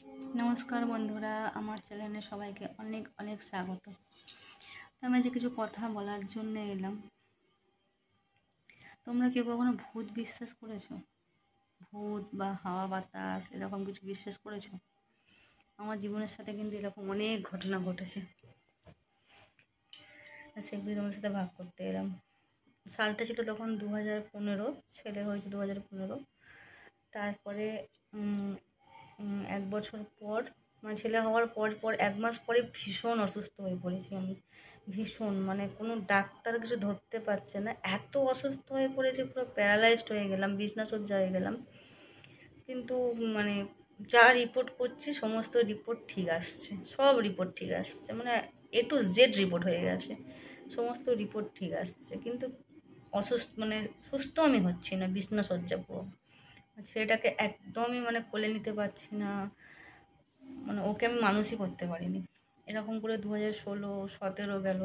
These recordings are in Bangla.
নমস্কার বন্ধুরা, আমার চ্যানেলে সবাইকে অনেক অনেক স্বাগত। আমি যে কিছু কথা বলার জন্য এলাম। তোমরা কেউ কখনো ভূত বিশ্বাস করেছো? ভূত বা হাওয়া বাতাস এরকম কিছু বিশ্বাস করেছো? আমার জীবনের সাথে কিন্তু এরকম অনেক ঘটনা ঘটেছে, সেগুলি তোমার সাথে ভাগ করতে এলাম। সালটা ছিল তখন 2015, ছেলে হয়েছে 2015। তারপরে এক বছর পর, মানে ছেলে হওয়ার পর পর 1 মাস পরে ভীষণ অসুস্থ হয়ে পড়েছি আমি। ভীষণ, মানে কোনো ডাক্তার কিছু ধরতে পারছে না, এত অসুস্থ হয়ে পড়েছে, পুরো প্যারালাইজড হয়ে গেলাম, বিছনাসজ্জা হয়ে গেলাম। কিন্তু মানে যা রিপোর্ট করছি সমস্ত রিপোর্ট ঠিক আসছে, সব রিপোর্ট ঠিক আসছে, মানে A to Z রিপোর্ট হয়ে গেছে, সমস্ত রিপোর্ট ঠিক আসছে। কিন্তু অসুস্থ, মানে সুস্থ আমি হচ্ছি না, বিছনাসজ্জা পুরো। ছেলেটাকে একদমই মানে কোলে নিতে পারছি না, মানে ওকে আমি মানুষই করতে পারিনি। এরকম করে 2016-17 গেল।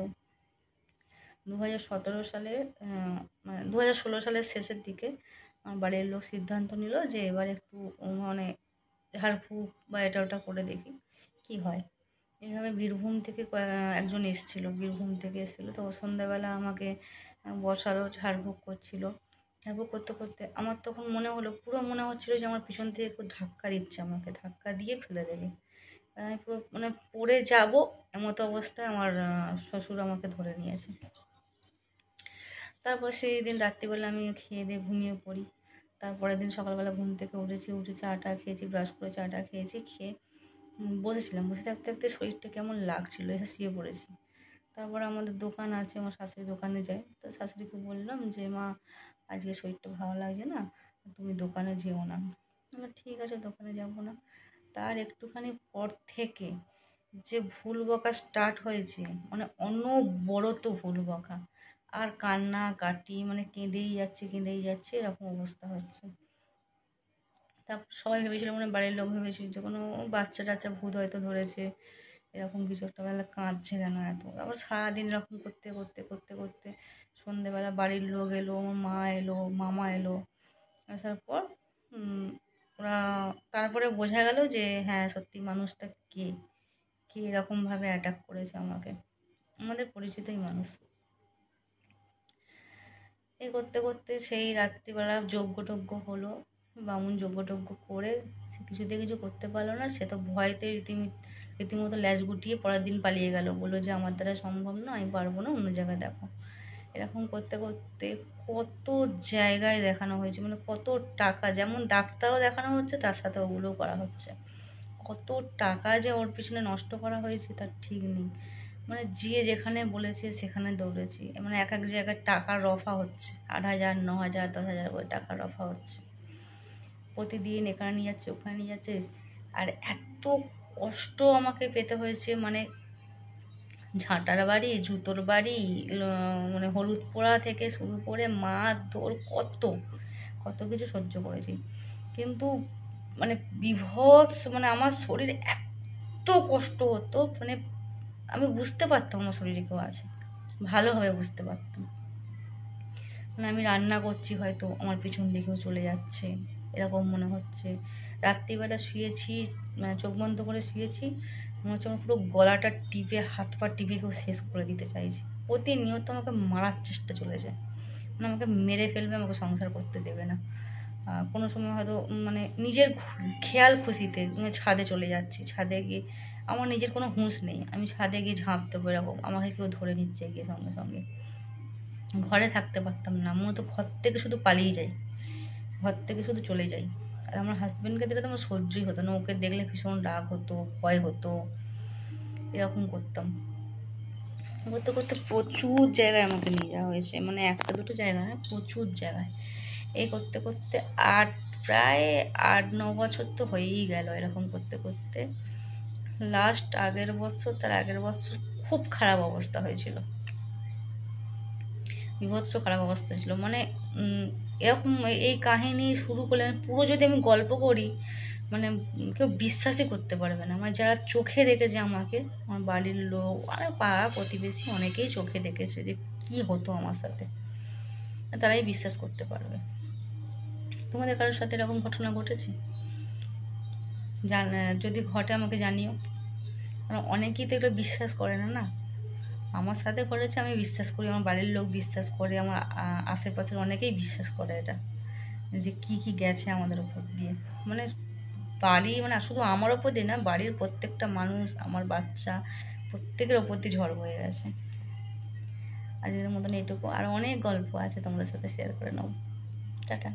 2017 সালে মানে 2016 সালের শেষের দিকে আমার বাড়ির লোক সিদ্ধান্ত নিল যে এবার একটু মানে ঝাড়ফুঁক বা এটা ওটা করে দেখি কি হয়। এইভাবে বীরভূম থেকে একজন এসেছিল, বীরভূম থেকে এসেছিলো, তো সন্ধ্যাবেলা আমাকে বসালো, ঝাড়ফুঁক করছিল। ঝাড়ফুঁক করতে করতে আমার তখন মনে হলো, পুরো মনে হচ্ছিল যে আমার পিছন থেকে কেউ ধাক্কা দিচ্ছে, আমাকে ধাক্কা দিয়ে ফেলে দেবে। আমি পুরো মানে পড়ে যাব এমতো অবস্থায় আমার শ্বশুর আমাকে ধরে নিয়েছে। তারপর সেই দিন রাত্রিবেলা আমি খেয়ে দিয়ে ঘুমিয়ে পড়ি। তারপরের দিন সকালবেলা ঘুম থেকে উঠে চা টা খেয়েছি, ব্রাশ করে চা টা খেয়েছি, খেয়ে বসেছিলাম, বসে থাকতে থাকতে শরীরটা কেমন লাগছিল, এসে শুয়ে পড়েছি। তারপর আমাদের দোকান আছে, আমার শাশুড়ি দোকানে যায়, তো শাশুড়িকে বললাম যে মা, আজকে শরীরটা ভালো লাগছে না, তুমি দোকানে যেও না। আমার ঠিক আছে, দোকানে যাবো না। তার একটুখানি পর থেকে যে ভুল বকা স্টার্ট হয়েছে, মানে অনবরত ভুল বকা আর কান্না কাটি, মানে কেঁদেই যাচ্ছে, এরকম অবস্থা হচ্ছে। তারপর সবাই ভেবেছিল, মানে বাড়ির লোক ভেবেছিল যে কোনো বাচ্চা টাচ্চা ভূত হয়তো ধরেছে, এরকম কিছু একটা। বেলা কাঁদছে কেন এত, আবার সারাদিন এরকম করতে করতে করতে করতে সন্ধেবেলা বাড়ির লোক এলো, আমার মা এলো, মামা এলো। আসার পর ওরা তারপরে বোঝা গেল যে হ্যাঁ, সত্যি মানুষটা কে কে এরকমভাবে অ্যাটাক করেছে আমাকে, আমাদের পরিচিতই মানুষ। এই করতে করতে সেই রাত্রিবেলা যজ্ঞ টজ্ঞ হলো, বামুন যজ্ঞ টজ্ঞ করে সে কিছুতে কিছু করতে পারলো না, সে তো ভয়তে রীতিমতো ল্যাজ গুটিয়ে পরের দিন পালিয়ে গেল, বললো যে আমার দ্বারা সম্ভব না, আমি পারবো না, অন্য জায়গায় দেখো। এরকম করতে করতে কত জায়গায় দেখানো হয়েছে, মানে কত টাকা, যেমন ডাক্তারও দেখানো হচ্ছে তার সাথে ওগুলোও করা হচ্ছে। কত টাকা যে ওর পিছনে নষ্ট করা হয়েছে তার ঠিক নেই। মানে যে যেখানে বলেছে সেখানে দৌড়েছি, মানে এক এক জায়গায় টাকার রফা হচ্ছে, 8,000, 9,000, 10,000 করে টাকার রফা হচ্ছে। প্রতিদিন এখানে নিয়ে যাচ্ছে, ওখানে নিয়ে যাচ্ছে। আর এত কষ্ট আমাকে পেতে হয়েছে, মানে ঝাঁটার বাড়ি, জুতোর বাড়ি, মানে হলুদ পোড়া থেকে শুরু করে মারধর, কত কত কিছু সহ্য করেছি। কিন্তু মানে বীভৎস, মানে আমার শরীর এত কষ্ট হতো, মানে আমি বুঝতে পারতাম আমার শরীরে কেউ আছে, ভালোভাবে বুঝতে পারতাম। মানে আমি রান্না করছি, হয়তো আমার পিছন দিকেও চলে যাচ্ছে, এরকম মনে হচ্ছে। রাত্রিবেলা শুয়েছি, মানে চোখ বন্ধ করে শুয়েছি, মনে হচ্ছে আমার পুরো গলাটা টিপে, হাত পা টিপে কেউ শেষ করে দিতে চাইছে। প্রতিনিয়ত আমাকে মারার চেষ্টা চলেছে, মানে আমাকে মেরে ফেলবে, আমাকে সংসার করতে দেবে না। কোনো সময় হয়তো মানে নিজের খেয়াল খুশিতে ছাদে চলে যাচ্ছি, ছাদে গিয়ে আমার নিজের কোনো হুঁশ নেই, আমি ছাদে গিয়ে ঝাঁপ দেবো, এরকম আমাকে কেউ ধরে নিচ্ছে গিয়ে সঙ্গে সঙ্গে। ঘরে থাকতে পারতাম না, মনে হতো ঘর থেকে শুধু পালিয়ে যাই, ঘর থেকে শুধু চলে যাই। আর আমার হাজব্যান্ডকে দেখলে তো আমার সহ্যই হতো না, ওকে দেখলে ভীষণ রাগ হতো, ভয় হতো, এরকম করতাম। করতে করতে প্রচুর জায়গায় আমাকে নিয়ে যাওয়া হয়েছে, মানে একটা দুটো জায়গা না, প্রচুর জায়গায়। এই করতে করতে প্রায় 8-9 বছর তো হয়েই গেল। এরকম করতে করতে লাস্ট আগের বছর, তার আগের বছর খুব খারাপ অবস্থা হয়েছিল, বিভৎস খারাপ অবস্থা ছিল। মানে এরকম এই কাহিনী শুরু করলে পুরো যদি আমি গল্প করি, মানে কেউ বিশ্বাসই করতে পারবে না। মানে যারা চোখে দেখেছে আমাকে, আমার বাড়ির লোক, মানে পাড়া প্রতিবেশী অনেকেই চোখে দেখেছে যে কি হতো আমার সাথে, তারাই বিশ্বাস করতে পারবে। তোমাদের কারোর সাথে এরকম ঘটনা ঘটেছে? যদি ঘটে আমাকে জানিও। কারণ অনেকেই তো এগুলো বিশ্বাস করে না, না। আমার সাথে করেছে, আমি বিশ্বাস করি, আমার বাড়ির লোক বিশ্বাস করে, আমার আশেপাশের অনেকেই বিশ্বাস করে এটা, যে কি কি গেছে আমাদের ওপর দিয়ে। মানে বাড়ি, মানে শুধু আমার ওপর দিয়ে না, বাড়ির প্রত্যেকটা মানুষ, আমার বাচ্চা, প্রত্যেকের ওপর দিয়ে ঝড় হয়ে গেছে। আজকের মতন এটুকু, আর অনেক গল্প আছে তোমাদের সাথে শেয়ার করে নেব। টাটা।